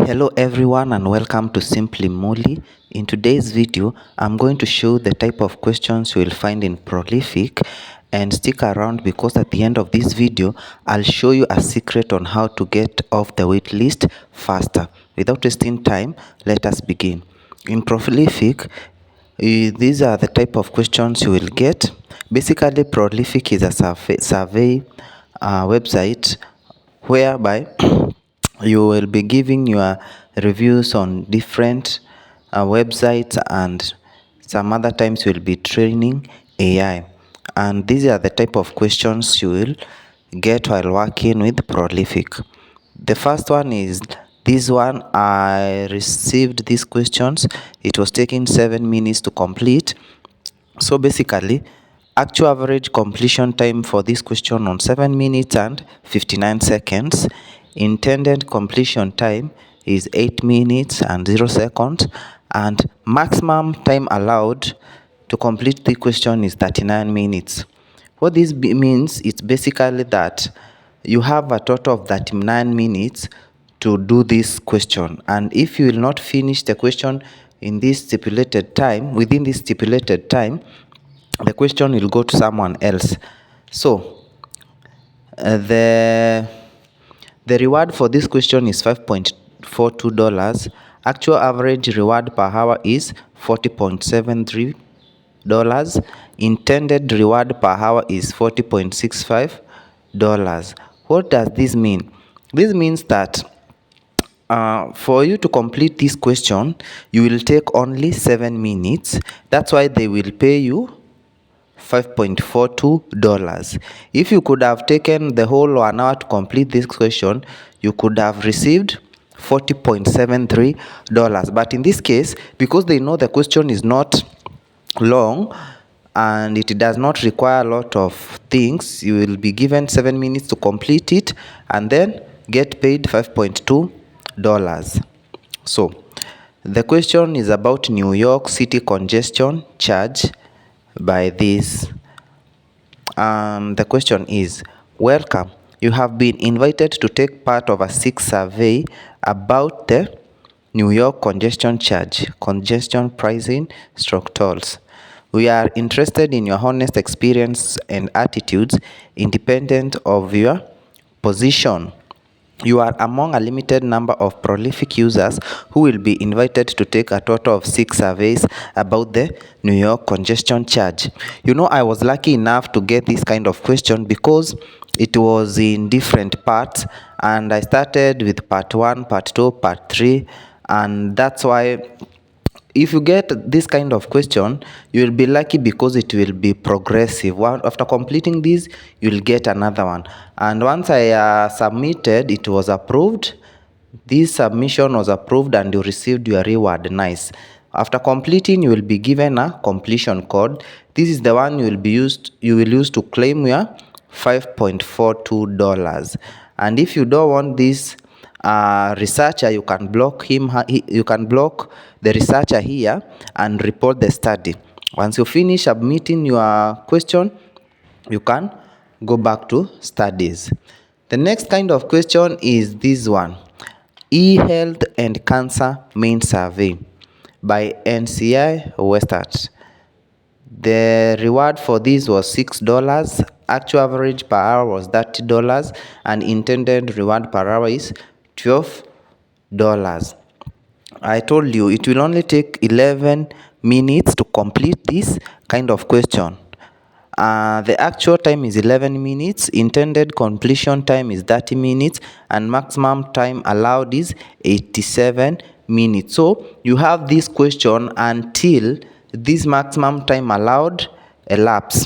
Hello everyone and welcome to Simply Muli. In today's video, I'm going to show the type of questions you will find in Prolific, and stick around because at the end of this video, I'll show you a secret on how to get off the wait list faster. Without wasting time, let us begin. In Prolific, these are the type of questions you will get. Basically, Prolific is a survey website whereby you will be giving your reviews on different websites, and some other times you will be training AI. And these are the type of questions you will get while working with Prolific. The first one is this one. I received these questions. It was taking 7 minutes to complete. So basically, actual average completion time for this question on 7 minutes and 59 seconds. Intended completion time is 8 minutes and 0 seconds, and maximum time allowed to complete the question is 39 minutes. What this means, it's basically that you have a total of 39 minutes to do this question, and if you will not finish the question in this stipulated time, within this stipulated time, the question will go to someone else. So the reward for this question is $5.42. Actual average reward per hour is $40.73. Intended reward per hour is $40.65. What does this mean? This means that for you to complete this question, you will take only 7 minutes. That's why they will pay you $5.42. If you could have taken the whole 1 hour to complete this question, you could have received $40.73. But in this case, because they know the question is not long and it does not require a lot of things, you will be given 7 minutes to complete it and then get paid $5.2. So the question is about New York City congestion charge by this. The question is, welcome, you have been invited to take part of a 6 survey about the New York congestion charge, congestion pricing stroke tolls. We are interested in your honest experience and attitudes independent of your position. You are among a limited number of Prolific users who will be invited to take a total of 6 surveys about the New York congestion charge. You know, I was lucky enough to get this kind of question because it was in different parts, and I started with part 1, part 2, part 3, and that's why if you get this kind of question, you will be lucky because it will be progressive. After completing this, you will get another one. And once I submitted, it was approved. This submission was approved and you received your reward. Nice. After completing, you will be given a completion code. This is the one you will use to claim your $5.42. And if you don't want this researcher, you can block him. You can block the researcher here and report the study. Once you finish submitting your question, you can go back to studies. The next kind of question is this one: e-health and cancer main survey by NCI Westart. The reward for this was $6. Actual average per hour was $30, and intended reward per hour is $12. I told you it will only take 11 minutes to complete this kind of question. The actual time is 11 minutes, intended completion time is 30 minutes, and maximum time allowed is 87 minutes. So you have this question until this maximum time allowed elapse.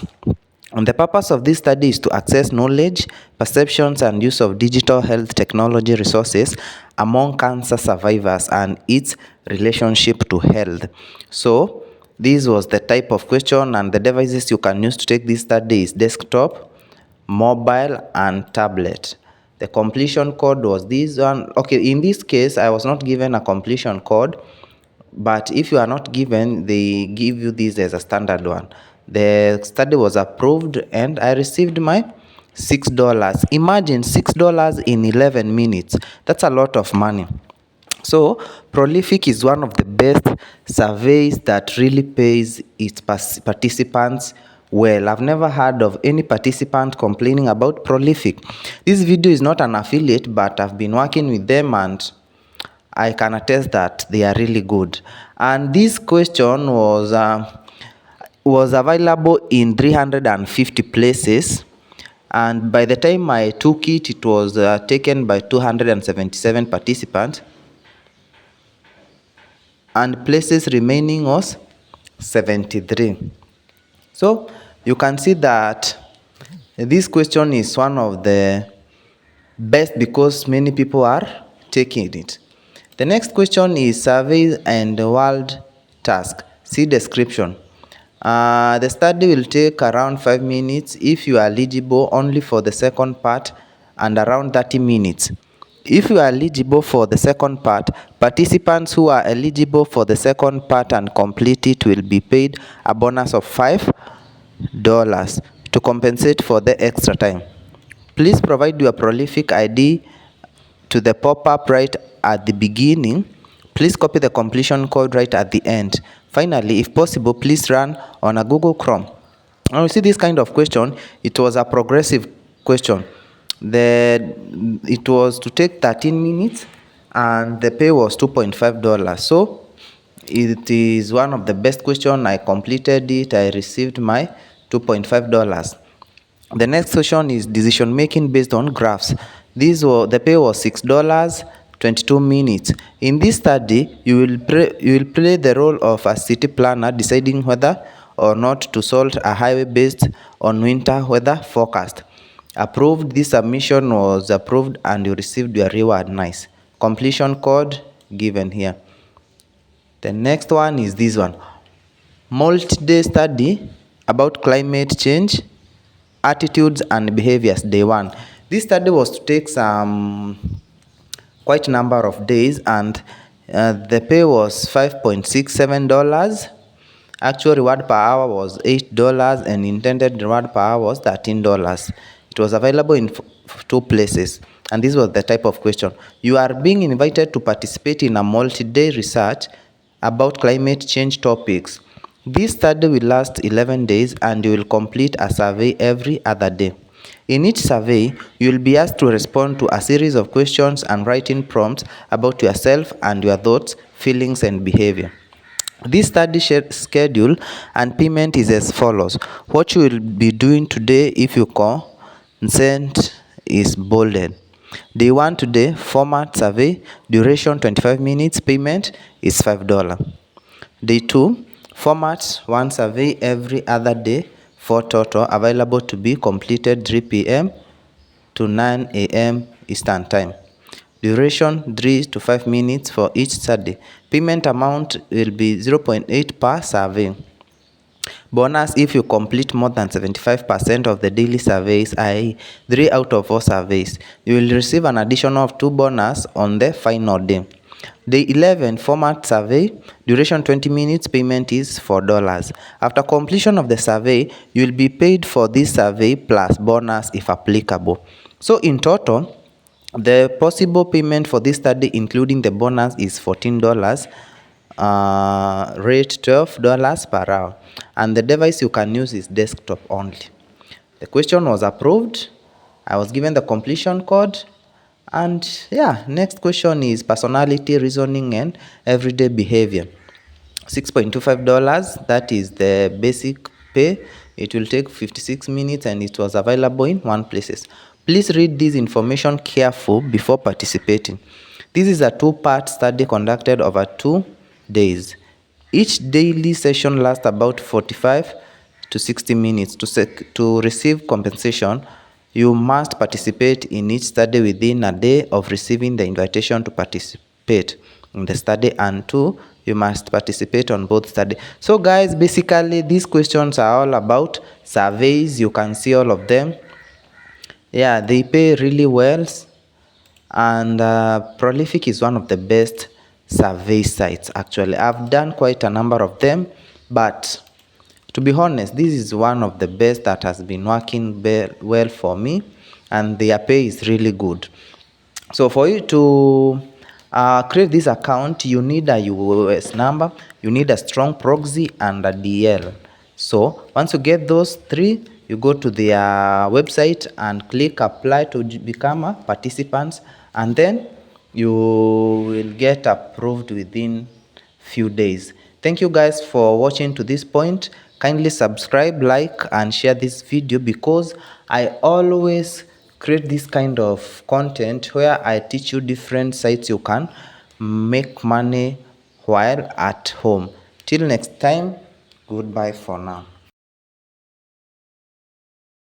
And the purpose of this study is to access knowledge, perceptions, and use of digital health technology resources among cancer survivors and its relationship to health. So this was the type of question, and the devices you can use to take this study is desktop, mobile, and tablet. The completion code was this one. Okay, in this case, I was not given a completion code, but if you are not given, they give you this as a standard one. The study was approved and I received my $6. Imagine $6 in 11 minutes. That's a lot of money. So Prolific is one of the best surveys that really pays its participants well. I've never heard of any participant complaining about Prolific. This video is not an affiliate, but I've been working with them and I can attest that they are really good. And this question was available in 350 places, and by the time I took it, it was taken by 277 participants, and places remaining was 73. So you can see that this question is one of the best because many people are taking it. The next question is survey and world task. See description. The study will take around 5 minutes if you are eligible only for the second part, and around 30 minutes. If you are eligible for the second part, participants who are eligible for the second part and complete it will be paid a bonus of $5 to compensate for the extra time. Please provide your Prolific ID to the pop-up right at the beginning. Please copy the completion code right at the end. Finally, if possible, please run on a Google Chrome. Now you see this kind of question, it was a progressive question. It was to take 13 minutes and the pay was $2.5. So it is one of the best questions. I completed it. I received my $2.5. The next question is decision making based on graphs. The pay was $6, 22 minutes. In this study, you will play the role of a city planner deciding whether or not to salt a highway based on winter weather forecast. Approved. This submission was approved and you received your reward. Nice. Completion code given here. The next one is this one. Multi-day study about climate change, attitudes and behaviors, day 1. This study was to take some quite number of days, and the pay was $5.67. Actual reward per hour was $8 and intended reward per hour was $13. It was available in 2 places, and this was the type of question. You are being invited to participate in a multi-day research about climate change topics. This study will last 11 days and you will complete a survey every other day. In each survey, you will be asked to respond to a series of questions and writing prompts about yourself and your thoughts, feelings and behavior. This study schedule and payment is as follows. What you will be doing today if you consent is bolded. Day 1 today, format survey, duration 25 minutes, payment is $5. Day 2, format 1 survey every other day, 4 total, available to be completed 3 p.m. to 9 a.m. Eastern Time. Duration 3 to 5 minutes for each study. Payment amount will be 0.8 per survey. Bonus if you complete more than 75% of the daily surveys, i.e. 3 out of 4 surveys. You will receive an additional of 2 bonus on the final day. Day 11, format survey, duration 20 minutes, payment is $4. After completion of the survey, you will be paid for this survey plus bonus if applicable. So in total, the possible payment for this study including the bonus is $14, rate $12 per hour, and the device you can use is desktop only. The question was approved. I was given the completion code. And yeah, next question is personality, reasoning and everyday behavior. $6.25, that is the basic pay. It will take 56 minutes and it was available in 1 places. Please read this information careful before participating. This is a 2-part study conducted over 2 days. Each daily session lasts about 45 to 60 minutes. To receive compensation, you must participate in each study within a day of receiving the invitation to participate in the study, and 2, you must participate on both studies. So guys, basically these questions are all about surveys. You can see all of them. Yeah, they pay really well, and Prolific is one of the best survey sites. Actually, I've done quite a number of them, but to be honest, this is one of the best that has been working well for me, and their pay is really good. So for you to create this account, you need a US number, you need a strong proxy, and a DL. So once you get those three, you go to their website and click apply to become a participant, and then you will get approved within few days. Thank you guys for watching to this point. Kindly subscribe, like, and share this video, because I always create this kind of content where I teach you different sites you can make money while at home. Till next time, goodbye for now.